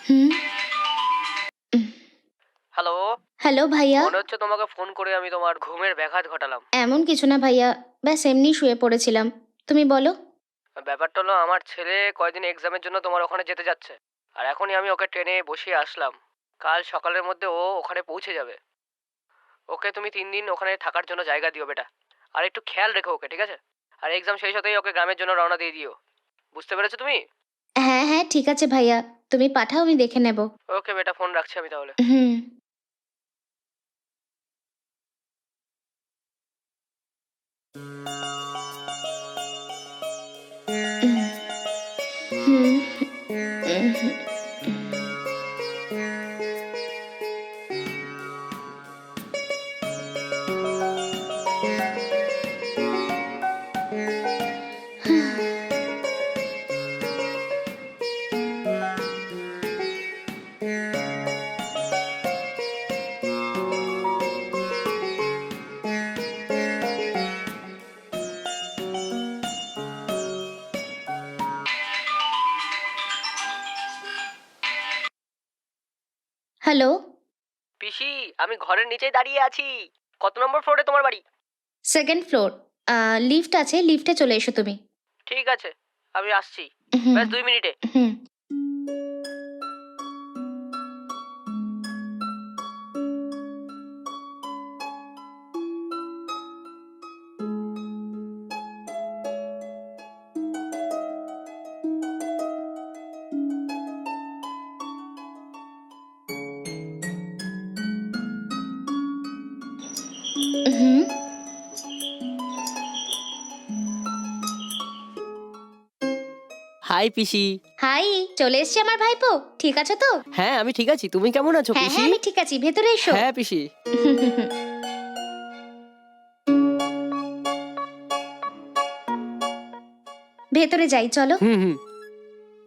হুম। Hello. Hello ভাইয়া। মনে হচ্ছে তোমাকে ফোন করে আমি তোমার ঘুমের ব্যাঘাত ঘটালাম। এমন কিছু না ভাইয়া, ব্যাস এমনি শুয়ে পড়েছিলাম। তুমি বলো। ব্যাপারটা হলো আমার ছেলে কয়দিন এক্সামের জন্য তোমার ওখানে যেতে যাচ্ছে, আর এখনই আমি ওকে ট্রেনে বসিয়ে আসলাম। কাল সকালের মধ্যে ও ওখানে পৌঁছে যাবে। ওকে তুমি 3 দিন ওখানে থাকার জন্য জায়গা দিও বেটা। আর একটু খেয়াল রেখো ওকে, ঠিক আছে? আর এক্সাম শেষ হতেই ওকে গ্রামের জন্য রওনা দিয়ে দিও। বুঝতে পেরেছো তুমি? হ্যাঁ হ্যাঁ, ঠিক আছে ভাইয়া, তুমি পাঠাও, আমি দেখে নেব। ওকে বেটা, ফোন রাখছি আমি তাহলে। হুম। উম, হুম। উম, হ্যালো। পিসি, আমি ঘরের নিচেই দাঁড়িয়ে আছি। কত নম্বর ফ্লোরে তোমার বাড়ি? Second floor. লিফট আছে, লিফটে চলে এসো তুমি। ঠিক আছে, আমি আসছি। হুম। ব্যাস 2 মিনিটে। হুম। হুম। হাই পিসি। হাই। চলে এসছি আমার ভাইপো, ঠিক আছে তো? হ্যাঁ আমি ঠিক আছি, তুমি কেমন আছো হ্যাঁ পিসি? হ্যাঁ, আমি ঠিক আছি, ভেতরে এসো। হ্যাঁ পিসি। ভেতরে যাই, চলো। হুম হুম।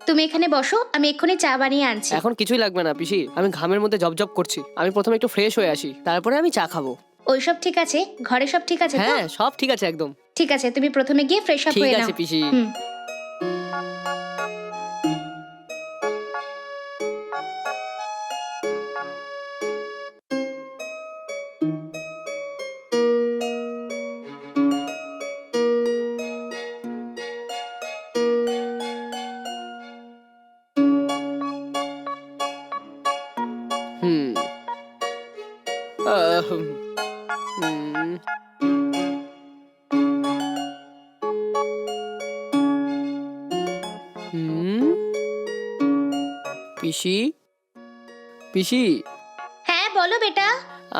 তুমি এখানে বসো, আমি এক্ষুনি চা বানিয়ে আনছি। এখন কিছুই লাগবে না পিসি, আমি ঘামের মধ্যে জবজব করছি। আমি প্রথমে একটু ফ্রেশ হয়ে আসি, তারপরে আমি চা খাবো। ওইসব ঠিক আছে, ঘরে সব ঠিক আছে তো? হ্যাঁ সব ঠিক আছে একদম। ঠিক আছে, তুমি প্রথমে গিয়ে ফ্রেশ আপ ঠিক হয়ে নাও। আছে পিসি। হুম। হুম। হুম। হুম। হুম। পিসি, পিসি, হ্যাঁ বলো বেটা।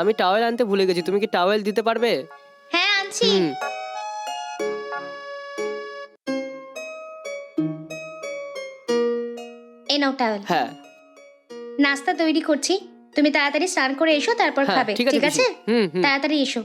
আমি টাওয়েল আনতে ভুলে গেছি, তুমি কি টাওয়েল দিতে পারবে? হ্যাঁ আনছি। হুম। এই নাও টাওয়েল। হ্যাঁ নাস্তা তৈরি করছি, তুমি তাড়াতাড়ি স্নান করে এসো, তারপর হ্যাঁ খাবে, ঠিক আছে ঠিক পিসি। আছে? হুম হুম। তাড়াতাড়ি এসো।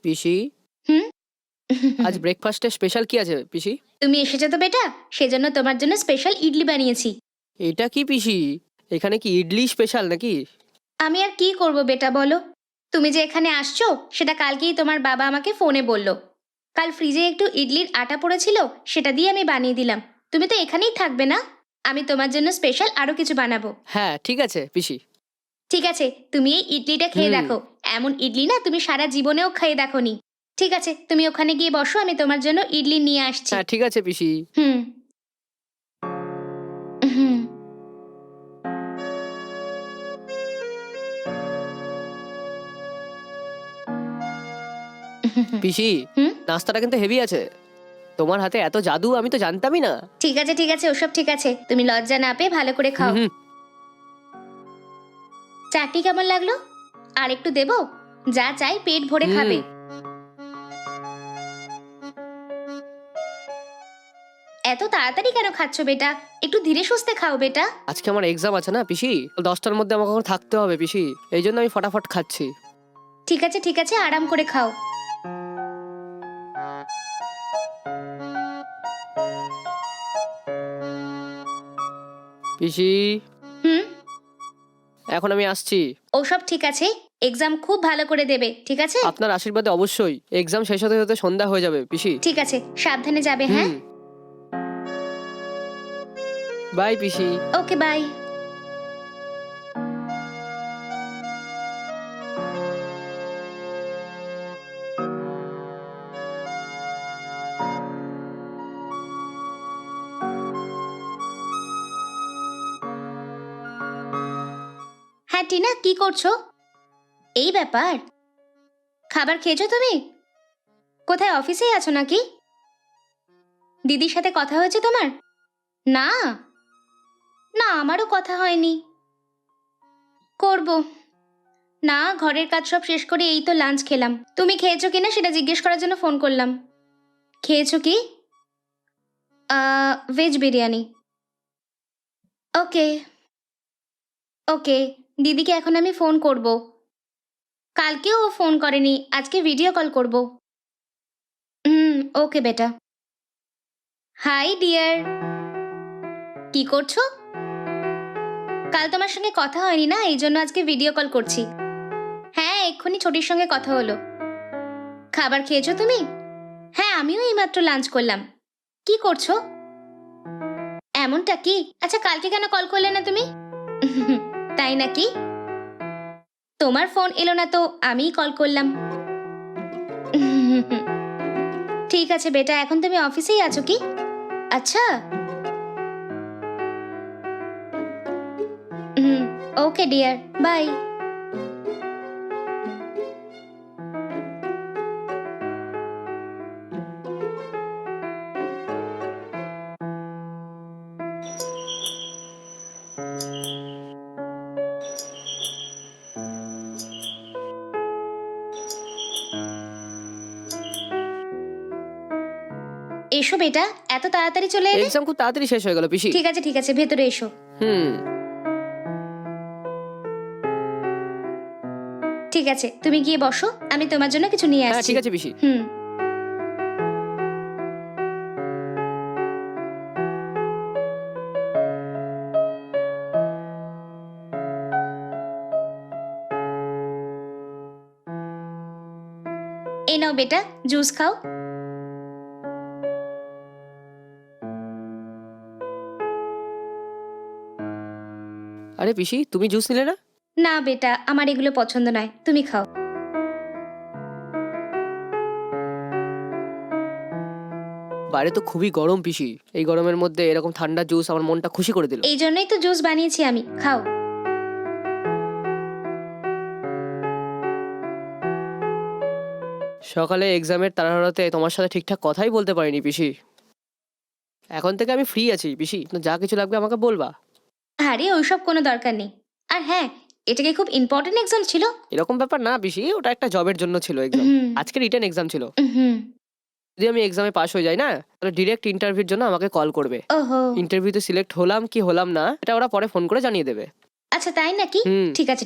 পিসি, হুম। আজ ব্রেকফাস্টে স্পেশাল কি আছে পিসি? তুমি এসেছো তো বেটা, সেজন্য তোমার জন্য স্পেশাল ইডলি বানিয়েছি। এটা কি পিসি, এখানে কি ইডলি স্পেশাল নাকি? আমি আর কি করব বেটা বলো, তুমি যে এখানে আসছো সেটা কালকেই তোমার বাবা আমাকে ফোনে বলল। কাল ফ্রিজে একটু ইডলির আটা পড়েছিল, সেটা দিয়ে আমি বানিয়ে দিলাম। তুমি তো এখানেই থাকবে না, আমি তোমার জন্য স্পেশাল আরো কিছু বানাবো। হ্যাঁ ঠিক আছে পিসি। ঠিক আছে, তুমি এই ইডলিটা খেয়ে হুম। দেখো। এমন ইডলি না তুমি সারা জীবনেও খেয়ে দেখোনি। ঠিক আছে, তুমি ওখানে গিয়ে বসো, আমি তোমার জন্য ইডলি নিয়ে আসছি। হ্যাঁ ঠিক আছে পিসি। হুম। হুম। পিসি, হুম। নাস্তাটা কিন্তু হেভি আছে। তোমার হাতে এত জাদু আমি তো জানতামই না। ঠিক আছে ঠিক আছে, ওসব ঠিক আছে, তুমি লজ্জা না পেয়ে ভালো করে হুম খাও। হুম। চাটনি কেমন লাগলো? আর একটু দেবো? যা চাই পেট ভরে হুম। খাবে। এত তাড়াতাড়ি কেন খাচ্ছ বেটা? একটু ধীরে সুস্থে খাও বেটা। আজকে আমার এক্সাম আছে না পিসি, 10টার মধ্যে আমাকে ওখানে থাকতে হবে পিসি, এই জন্য আমি ফটাফট খাচ্ছি। ঠিক আছে, আরাম করে খাও। পিসি, হুম, এখন আমি আসছি। ওসব ঠিক আছে, এক্সাম খুব ভালো করে দেবে, ঠিক আছে? আপনার আশীর্বাদে অবশ্যই। এক্সাম শেষ হতে হতে সন্ধ্যা হয়ে যাবে পিসি। ঠিক আছে, সাবধানে যাবে, হ্যাঁ? বাই পিসি। Okay, bye. হ্যাঁ টিনা, কি করছো? এই ব্যাপার, খাবার খেয়েছো তুমি? কোথায়, অফিসেই আছো নাকি? দিদির সাথে কথা হয়েছে তোমার? না না, আমারও কথা হয়নি। করব না, ঘরের কাজ সব শেষ করে এই তো লাঞ্চ খেলাম। তুমি খেয়েছো কিনা সেটা জিজ্ঞেস করার জন্য ফোন করলাম। খেয়েছো কি? ভেজ বিরিয়ানি। ওকে ওকে, দিদিকে এখন আমি ফোন করব। কালকেও ও ফোন করেনি, আজকে ভিডিও কল করব। ওকে বেটা। হাই ডিয়ার, কি করছো? কাল তোমার সঙ্গে কথা হয়নি না, এই জন্য আজকে ভিডিও কল করছি। হ্যাঁ, এক্ষুনি ছোটির সঙ্গে কথা হলো। খাবার খেয়েছো তুমি? হ্যাঁ, আমিও এইমাত্র লাঞ্চ করলাম। কি করছো? এমনটা কি? আচ্ছা, কালকে কেন কল করলে না তুমি? তাই নাকি? তোমার ফোন এলো না তো আমিই কল করলাম। ঠিক আছে বেটা, এখন তুমি অফিসেই আছো কি? আচ্ছা, ওকে ডিয়ার, বাই। এসো বেটা, এত তাড়াতাড়ি চলে এলে? এক্সাম খুব তাড়াতাড়ি শেষ হয়ে গেল পিসি। ঠিক আছে, ভেতরে এসো। ঠিক আছে, তুমি গিয়ে বসো, আমি তোমার জন্য কিছু নিয়ে হ্যাঁ আসছি। ঠিক আছে পিসি। এই নাও বেটা, জুস খাও। আরে পিসি, তুমি জুস নিলে না? না বেটা, আমার এগুলো পছন্দ নয়, তুমি খাও। বাইরে তো খুবই গরম পিসি, এই গরমের মধ্যে এরকম ঠান্ডা জুস আমার মনটা খুশি করে দিল। এই জন্যই তো জুস বানিয়েছি আমি, খাও। সকালে এক্সামের তাড়াহুড়োতে তোমার সাথে ঠিকঠাক কথাই বলতে পারিনি পিসি। এখন থেকে আমি ফ্রি আছি পিসি, যা কিছু লাগবে আমাকে বলবা। আরে ওইসব কোনো দরকার নেই। আর হ্যাঁ, এটাকে খুব ইম্পর্টেন্ট এক্সাম ছিল? এরকম ব্যাপার না পিসি, ওটা একটা জবের জন্য ছিল এক্সাম। হুম। আজকে রিটেন এক্সাম ছিল। হুম। যদি আমি এক্সামে পাস হয়ে যাই না, তাহলে ডিরেক্ট ইন্টারভিউর জন্য আমাকে কল করবে। ওহো, ইন্টারভিউতে সিলেক্ট হলাম কি হলাম না এটা ওরা পরে ফোন করে জানিয়ে দেবে। আচ্ছা তাই নাকি? হুম। ঠিক আছে।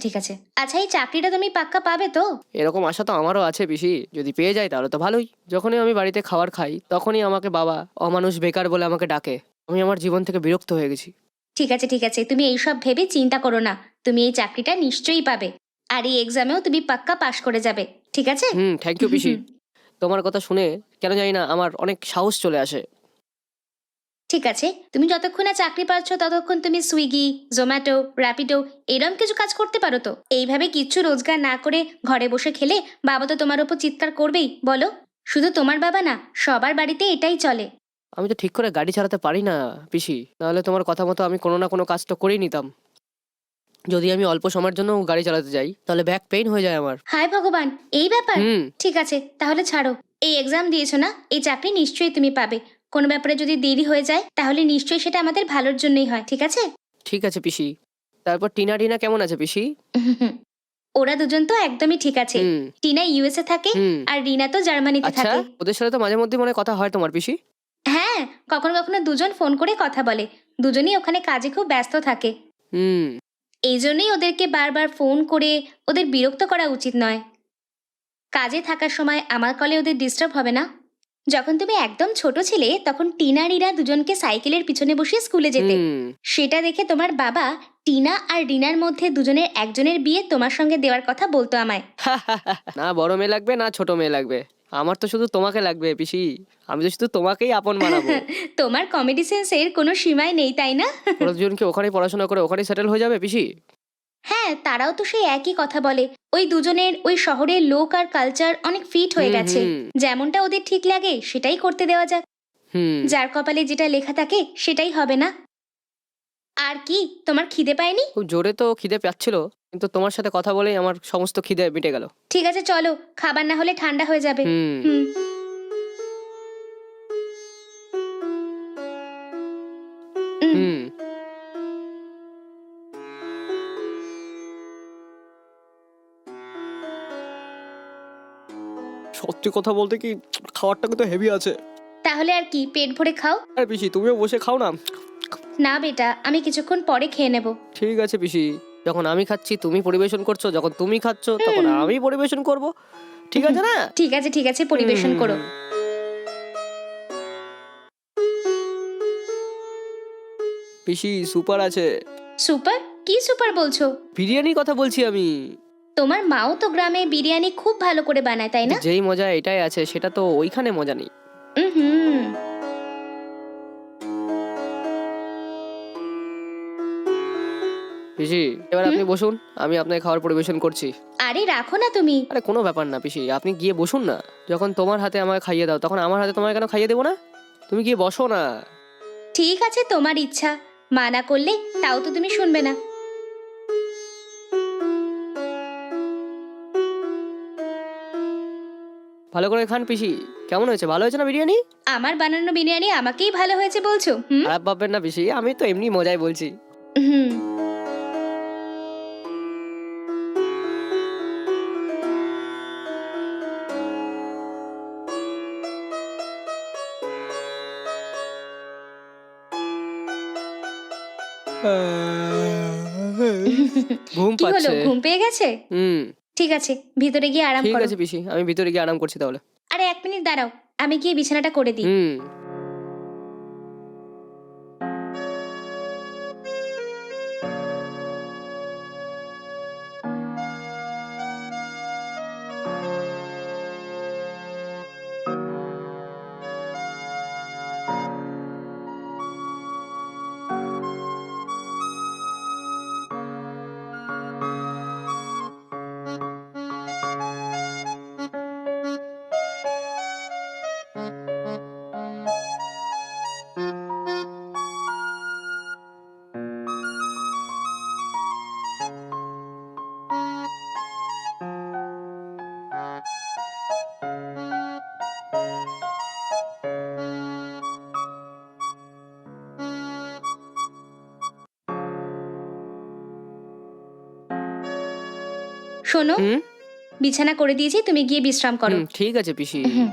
আচ্ছা, এই চাকরিটা তুমি পাক্কা পাবে তো? এরকম আশা তো আমারও আছে পিসি, যদি পেয়ে যাই তাহলে তো ভালোই। যখনই আমি বাড়িতে খাবার খাই তখনই আমাকে বাবা অমানুষ বেকার বলে আমাকে ডাকে। আমি আমার জীবন থেকে বিরক্ত হয়ে গেছি। ঠিক আছে, তুমি এইসব ভেবে চিন্তা করো না, তুমি এই চাকরিটা নিশ্চয়ই পাবে। আর এই এক্সামেও তুমি পাক্কা পাশ করে যাবে, ঠিক আছে? থ্যাংক ইউ পিসি। তোমার কথা শুনে কেন জানি না আমার অনেক সাহস চলে আসে। ঠিক আছে, তুমি যতক্ষণ না চাকরি পাচ্ছ ততক্ষণ তুমি সুইগি, জোম্যাটো, র্যাপিডো এরম কিছু কাজ করতে পারো তো? এইভাবে কিচ্ছু রোজগার না করে ঘরে বসে খেলে বাবা তো তোমার ওপর চিৎকার করবেই, বলো? শুধু তোমার বাবা না, সবার বাড়িতে এটাই চলে। আমি তো ঠিক করে গাড়ি চালাতে পারি না পিসি, নাহলে তোমার কথা মতো আমি কোনো না কোনো কাজ তো করেই নিতাম। যদি আমি অল্প সময়ের জন্য গাড়ি চালাতে যাই তাহলে ব্যাক পেইন হয়ে যায় আমার। হায় ভগবান, এই ব্যাপার? হুম। ঠিক আছে, তাহলে ছাড়ো। এই এক্সাম দিয়েছো না, এই চাকরি নিশ্চয়ই তুমি পাবে। কোনো ব্যাপারে যদি দেরি হয়ে যায় তাহলে নিশ্চয়ই সেটা আমাদের ভালোর জন্যই হয়, ঠিক আছে? ঠিক আছে পিসি। তারপর টিনা টিনা কেমন আছে পিসি? ওরা দুজন তো একদমই ঠিক আছে। হুম। টিনা ইউএসএ থাকে হুম। আর রিনা তো জার্মানিতে আচ্ছা, থাকে। ওদের সাথে তো মাঝে মধ্যে মনে হয় কথা হয় তোমার পিসি? হ্যাঁ, হ্যাঁ, কখনো কখনো দুজন ফোন করে কথা বলে। দুজনেই ওখানে কাজে খুব ব্যস্ত থাকে। হুম। এই জন্যই ওদেরকে বারবার ফোন করে ওদের বিরক্ত করা উচিত নয়। কাজে থাকার সময় আমার কলে ওদের ডিস্টার্ব হবে না। যখন তুমি একদম ছোট ছিলে তখন টিনা আর রিনা দুজনকে সাইকেলের পিছনে বসিয়ে স্কুলে যেতে। হুম। সেটা দেখে তোমার বাবা টিনা আর রিনার মধ্যে দুজনের একজনের বিয়ে তোমার সঙ্গে দেওয়ার কথা বলতো আমায়। না বড় মেয়ে লাগবে না ছোট মেয়ে লাগবে, আমার তো শুধু তোমাকে লাগবে পিসি। আমি তো শুধু তোমাকেই আপন বানাবো। তোমার কমেডি সেন্সের কোনো সীমাই নেই, তাই না? ওরা দুজন কি ওখানেই পড়াশোনা করে ওখানেই সেটেল হয়ে যাবে পিসি? হ্যাঁ, তারাও তো সেই একই কথা বলে। ওই দুজনের ওই শহরের লোক আর কালচার অনেক ফিট হয়ে হুম, গেছে। হুম। যেমনটা ওদের ঠিক লাগে সেটাই করতে দেওয়া যাক। হুম। যার কপালে যেটা লেখা থাকে সেটাই হবে না। আর কি, তোমার খিদে পায়নি? খুব জোরে তো খিদে পাচ্ছিল, কিন্তু তোমার সাথে কথা বলেই আমার সমস্ত খিদে মিটে গেল। ঠিক আছে, চলো, খাবার না হলে ঠান্ডা হয়ে যাবে। হুম। হুম। উম, হুম। সত্যি কথা বলতে কি, খাবারটা কিন্তু হেভি আছে। তাহলে আর কি, পেট ভরে খাও। আর পিসি তুমিও বসে খাও না। না বেটা, আমি কিছুক্ষণ পরে খেয়ে নেব। ঠিক আছে পিসি, যখন আমি খাচ্ছি তুমি পরিবেশন করছো, যখন তুমি খাচ্ছ তখন হুম। আমি পরিবেশন করব। ঠিক আছে না? ঠিক আছে, ঠিক আছে, পরিবেশন হুম, করো। হুম। পিসি সুপার আছে। সুপার? কি সুপার বলছো? বিরিয়ানির কথা বলছি আমি। তোমার মাও তো গ্রামে বিরিয়ানি খুব ভালো করে বানায়, তাই কিন্তু না? যেই মজা এটাই আছে সেটা তো ওইখানে মজা নেই। হুম। পিসি এবার হুম। আপনি বসুন, আমি আপনাকে খাবার পরিবেশন করছি। আরে রাখো না তুমি। আরে কোনো ব্যাপার না পিসি, আপনি গিয়ে বসুন না। যখন তোমার হাতে আমাকে খাইয়ে দাও তখন আমার হাতে তোমাকে কেন খাইয়ে দেবো না? তুমি গিয়ে বসো না। ঠিক আছে, তোমার ইচ্ছা। মানা করলে তাও তো তুমি শুনবে না। ভালো করে খান পিসি। কেমন হয়েছে, ভালো হয়েছে না বিরিয়ানি? আমার বানানো বিরিয়ানি আমাকেই ভালো হয়েছে বলছো? হুম। খারাপ ভাববেন না পিসি, আমি তো এমনি মজায় বলছি। হুম। ঘুম কি হলো, পাচ্ছে। ঘুম পেয়ে গেছে? হুম। ঠিক আছে, ভিতরে গিয়ে আরাম ঠিক করো। আছে পিসি, আমি ভিতরে গিয়ে আরাম করছি তাহলে। আরে 1 মিনিট দাঁড়াও, আমি গিয়ে বিছানাটা করে দিই। হুম। শোনো, হুম। বিছানা করে দিয়েছি, তুমি গিয়ে বিশ্রাম করো। হুম, ঠিক আছে পিসি। হুম।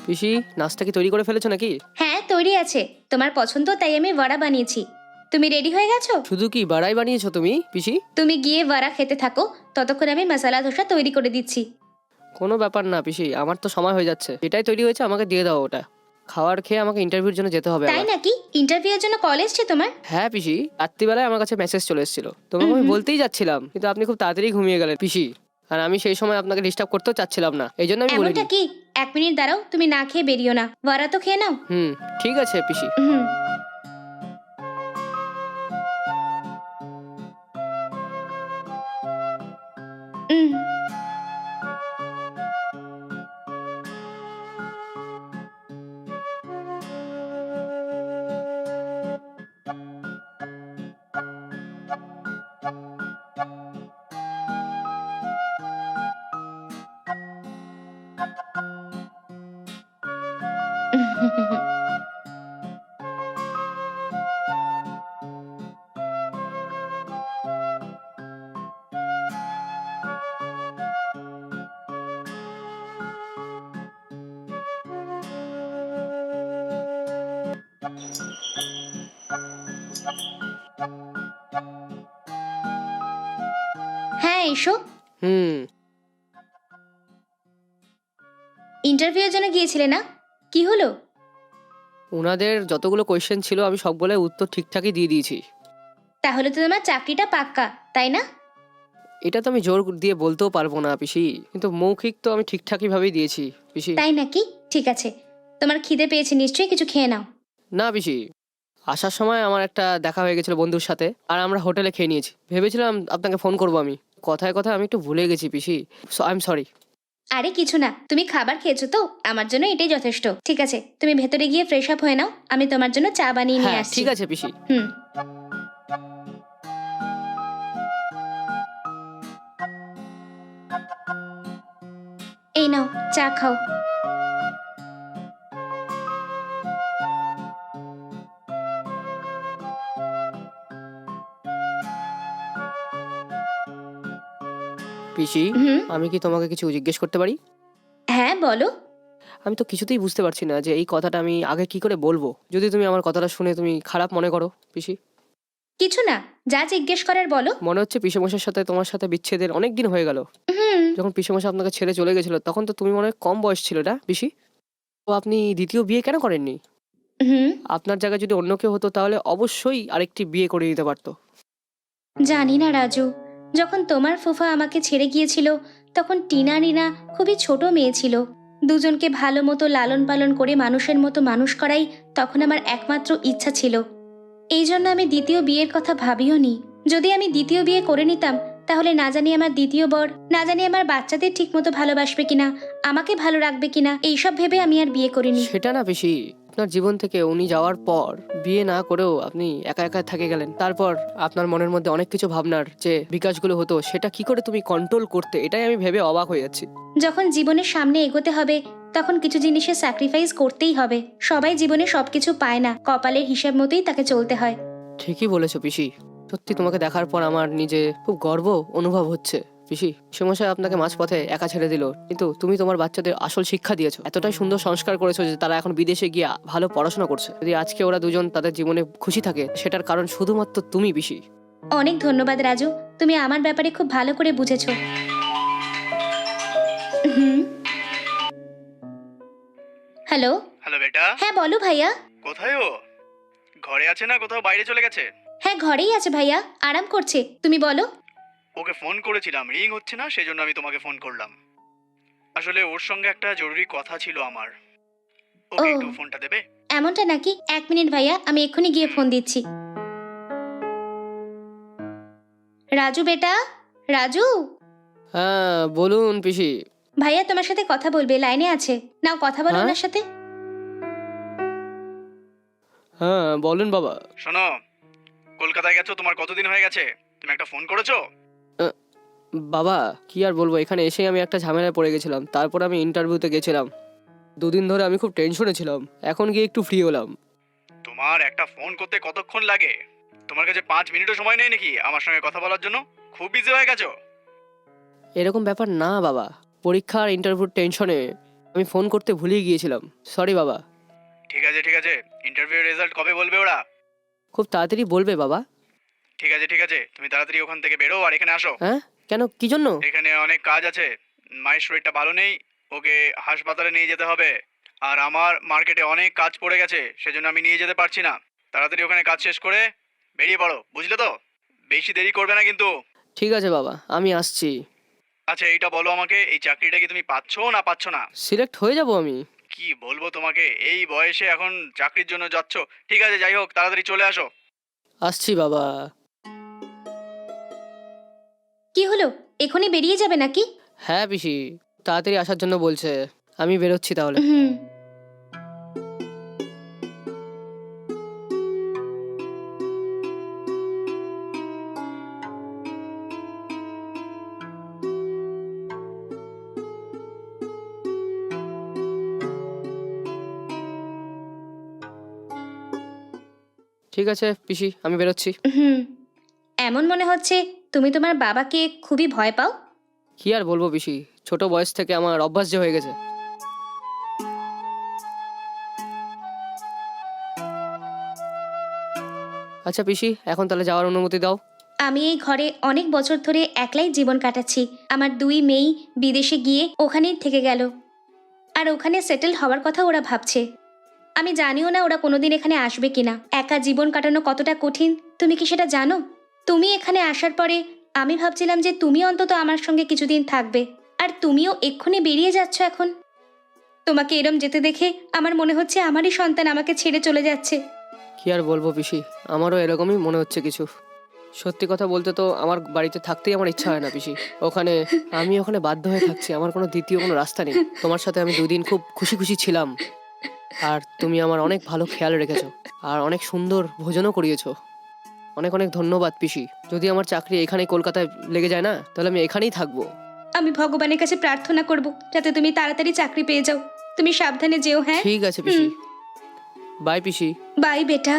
পিসি নাস্তা কি তৈরি করে ফেলেছো নাকি? হ্যাঁ, তৈরি আছে। তোমার পছন্দ তাই আমি বড়া বানিয়েছি। তুমি রেডি হয়ে গেছো? শুধু কি বাড়াই বানিয়েছো তুমি পিসি? তুমি গিয়ে বড়া খেতে থাকো, ততক্ষণ আমি মশলা ধোসা তৈরি করে দিচ্ছি। কোনো ব্যাপার না পিসি, আমার তো সময় হয়ে যাচ্ছে। এটাই তৈরি হয়েছে, আমাকে দিয়ে দাও ওটা। খাবার খেয়ে আমাকে ইন্টারভিউর জন্য যেতে হবে তাই আবার। নাকি? ইন্টারভিউয়ের জন্য কল এসছে তোমার? হ্যাঁ পিসি, রাত্রিবেলায় আমার কাছে মেসেজ চলে এসেছিল। তোমাকে আমি বলতেই যাচ্ছিলাম, কিন্তু আপনি খুব তাড়াতাড়ি ঘুমিয়ে গেলেন পিসি। আর আমি সেই সময় আপনাকে ডিস্টার্ব করতেও চাচ্ছিলাম না, এই জন্য আমি বলিনি। এমনটা কি? 1 মিনিট দাঁড়াও, তুমি না খেয়ে বেরিও না, বড়া তো খেয়ে নাও। হুম, ঠিক আছে পিসি। হুম। হুম। হ্যাঁ এসো। হুম। ইন্টারভিউয়ের জন্য গিয়েছিলে না? কি হলো? ওনাদের যতগুলো কোয়েশ্চেন ছিল আমি সবগুলোর উত্তর ঠিকঠাকই দিয়ে দিয়েছি। তাহলে তো তোমার চাকরিটা পাক্কা, তাই না? এটা তো আমি জোর দিয়ে বলতেও পারবো না পিসি, কিন্তু মৌখিক তো আমি ঠিকঠাকই ভাবেই দিয়েছি পিসি। তাই নাকি? ঠিক আছে, তোমার খিদে পেয়েছে নিশ্চয়ই, কিছু খেয়ে নাও। না পিসি, আসার সময় আমার একটা দেখা হয়ে গেছিল বন্ধুর সাথে, আর আমরা হোটেলে খেয়ে নিয়েছি। ভেবেছিলাম আপনাকে ফোন করবো আমি, কথায় কথায় আমি একটু ভুলে গেছি পিসি, আই এম সরি। আরে কিছু না, তুমি খাবার খেয়েছো তো, আমার জন্য এটাই যথেষ্ট। ঠিক আছে, তুমি ভেতরে গিয়ে ফ্রেশ আপ হয়ে নাও, আমি তোমার জন্য চা বানিয়ে নিয়ে হ্যাঁ আসছি। ঠিক আছে পিসি। হুম। এই নাও, চা খাও। পিসি, হুম। আমি কি তোমাকে কিছু জিজ্ঞেস করতে পারি? হ্যাঁ বলো। আমি তো কিছুতেই বুঝতে পারছি না যে এই কথাটা আমি আগে কি করে বলবো, যদি তুমি আমার কথাটা শুনে তুমি খারাপ মনে করো পিসি। কিছু না, যা জিজ্ঞেস করার বলো। মনে হচ্ছে পিসেমশাইয়ের সাথে তোমার সাথে বিচ্ছেদের অনেক দিন হয়ে গেল। হুম। যখন পিসেমশাই আপনাকে ছেড়ে চলে গেছিল তখন তো তুমি মনে হয় কম বয়স ছিল না পিসি? তো আপনি দ্বিতীয় বিয়ে কেন করেননি? হুম। আপনার জায়গায় যদি অন্য কেউ হতো তাহলে অবশ্যই আরেকটি বিয়ে করে দিতে পারতো। জানি না রাজু, যখন তোমার ফুফা আমাকে ছেড়ে গিয়েছিল তখন টিনা রিনা খুবই ছোট মেয়ে ছিল। দুজনকে ভালো মতো লালন পালন করে মানুষের মতো মানুষ করাই তখন আমার একমাত্র ইচ্ছা ছিল। এই জন্য আমি দ্বিতীয় বিয়ের কথা ভাবিও নি। যদি আমি দ্বিতীয় বিয়ে করে নিতাম তাহলে না জানি আমার দ্বিতীয় বর না জানি আমার বাচ্চাদের ঠিক মতো ভালোবাসবে কিনা, আমাকে ভালো রাখবে কিনা, এইসব ভেবে আমি আর বিয়ে করিনি। সেটা না পিসি, আপনার জীবন থেকে উনি যাওয়ার পর বিয়ে না করেও আপনি একা একা থেকে গেলেন। তারপর আপনার মনের মধ্যে অনেক কিছু ভাবনার যে বিকাশগুলো হতো সেটা কি করে তুমি কন্ট্রোল করতে, এটাই আমি ভেবে অবাক হয়ে যাচ্ছি। যখন জীবনের সামনে এগোতে হবে তখন কিছু জিনিসের স্যাক্রিফাইস করতেই হবে। সবাই জীবনে সবকিছু পায় না, কপালের হিসাব মতোই তাকে চলতে হয়। ঠিকই বলেছো পিসি, সত্যি তোমাকে দেখার পর আমার নিজে খুব গর্ব অনুভব হচ্ছে। পিসি, সমস্যায় আপনাকে মাঝপথে একা ছেড়ে দিল, কিন্তু তুমি তোমার বাচ্চাদের আসল শিক্ষা দিয়েছো, এতটাই সুন্দর সংস্কার করেছো যে তারা এখন বিদেশে গিয়ে ভালো পড়াশোনা করছে। যদি আজকে ওরা দুজন তাদের জীবনে খুশি থাকে সেটার কারণ শুধুমাত্র তুমি পিসি। অনেক ধন্যবাদ রাজু, তুমি আমার ব্যাপারে খুব ভালো করে বুঝেছো। হুম। হ্যালো। হ্যালো বেটা। হ্যাঁ বলো ভাইয়া। কোথায় ও? ঘরে আছে না কোথাও বাইরে চলে গেছে? হ্যাঁ ঘরেই আছে ভাইয়া, আরাম করছে। তুমি বলো। ওকে ফোন করেছিলাম, রিং হচ্ছে না, সেজন্য আমি তোমাকে ফোন করলাম। আসলে ওর সঙ্গে একটা জরুরি কথা ছিল আমার। ওকে ও। একটু ফোনটা দেবে? এমনটা নাকি? 1 মিনিট ভাইয়া, আমি এক্ষুনি গিয়ে ফোন দিচ্ছি। রাজু বেটা, রাজু। হ্যাঁ বলুন পিসি। ভাইয়া তোমার সাথে কথা বলবে, লাইনে আছে, নাও কথা বলো হ্যাঁ? ওনার সাথে। হ্যাঁ বলুন বাবা। শোনো, কলকাতায় গেছো, তোমার কতদিন হয়ে গেছে? তুমি একটা ফোন করেছো? বাবা কি আর বলবো, এখানে এসে আমি একটা ঝামেলায় পড়ে গেছিলাম, তারপর আমি ইন্টারভিউতে গেছিলাম। 2 দিন ধরে আমি খুব টেনশনে ছিলাম, এখন গিয়ে একটু ফ্রি হলাম। তোমার একটা ফোন করতে কতক্ষণ লাগে? তোমার কাছে 5 মিনিটও সময় নেই নাকি আমার সঙ্গে কথা বলার জন্য? খুব বিজি হয়ে গেছো? এরকম ব্যাপার না বাবা, পরীক্ষা আর ইন্টারভিউর টেনশনে আমি ফোন করতে ভুলেই গিয়েছিলাম, সরি বাবা। ঠিক আছে ঠিক আছে, ইন্টারভিউ রেজাল্ট কবে বলবে ওরা? খুব তাড়াতাড়ি বলবে বাবা। ঠিক আছে ঠিক আছে, তুমি তাড়াতাড়ি ওখান থেকে বেরো আর এখানে আসো। হ্যাঁ কেন, কি জন্য? এখানে অনেক কাজ আছে। মায়ের শরীরটা ভালো নেই, ওকে হাসপাতালে নিয়ে যেতে হবে। আর আমার মার্কেটে অনেক কাজ পড়ে গেছে, সেজন্য আমি নিয়ে যেতে পারছি না। তাড়াতাড়ি ওখানে কাজ শেষ করে বেরিয়ে পড়ো, বুঝলে তো? বেশি দেরি করবে না কিন্তু। ঠিক আছে বাবা, আমি আসছি। আচ্ছা এইটা বলো আমাকে, এই চাকরিটা কি তুমি পাচ্ছো না পাচ্ছ না? সিলেক্ট হয়ে যাব আমি। কি বলবো তোমাকে, এই বয়সে এখন চাকরির জন্য যাচ্ছ? ঠিক আছে যাই হোক, তাড়াতাড়ি চলে আসো। আসছি বাবা। কি হলো, এখনই বেরিয়ে যাবে নাকি? হ্যাঁ পিসি, তাড়াতাড়ি আসার জন্য বলছে, আমি বেরোচ্ছি তাহলে। হুম। ঠিক আছে পিসি, আমি বেরোচ্ছি। হুম। এমন মনে হচ্ছে তুমি তোমার বাবাকে খুবই ভয় পাও। কি আর বলবো পিসি, ছোট বয়স থেকে আমার অভ্যাস যে হয়ে গেছে। আচ্ছা পিসি, এখন তাহলে যাওয়ার অনুমতি দাও। আমি এই ঘরে অনেক বছর ধরে একলাই জীবন কাটাচ্ছি। আমার 2 মেয়ে বিদেশে গিয়ে ওখানেই থেকে গেল, আর ওখানে সেটেল হওয়ার কথা ওরা ভাবছে। আমি জানিও না ওরা কোনোদিন এখানে আসবে কিনা। একা জীবন কাটানো কতটা কঠিন তুমি কি সেটা জানো? তুমি এখানে আসার পরে আমি ভাবছিলাম যে তুমি অন্তত আমার সঙ্গে কিছুদিন থাকবে, আর তুমিও এক্ষুনি বেরিয়ে যাচ্ছ এখন। তোমাকে এরম যেতে দেখে আমার মনে হচ্ছে আমারই সন্তান আমাকে ছেড়ে চলে যাচ্ছে। কি আর বলবো পিসি, আমারও এরকমই মনে হচ্ছে কিছু। সত্যি কথা বলতে তো আমার বাড়িতে থাকতেই আমার ইচ্ছা হয় না পিসি। আমি ওখানে বাধ্য হয়ে থাকছি, আমার কোনো দ্বিতীয় কোনো রাস্তা নেই। তোমার সাথে আমি 2 দিন খুব খুশি খুশি ছিলাম, আর তুমি আমার অনেক ভালো খেয়াল রেখেছো, আর অনেক সুন্দর ভোজনও করিয়েছো। অনেক অনেক ধন্যবাদ পিসি। যদি আমার চাকরি এখানেই কলকাতায় লেগে যায় না, তাহলে আমি এখানেই থাকবো। আমি ভগবানের কাছে প্রার্থনা করব যাতে তুমি তাড়াতাড়ি চাকরি পেয়ে যাও। তুমি সাবধানে যেও। হ্যাঁ, ঠিক আছে পিসি। By PC. বাই বেটা।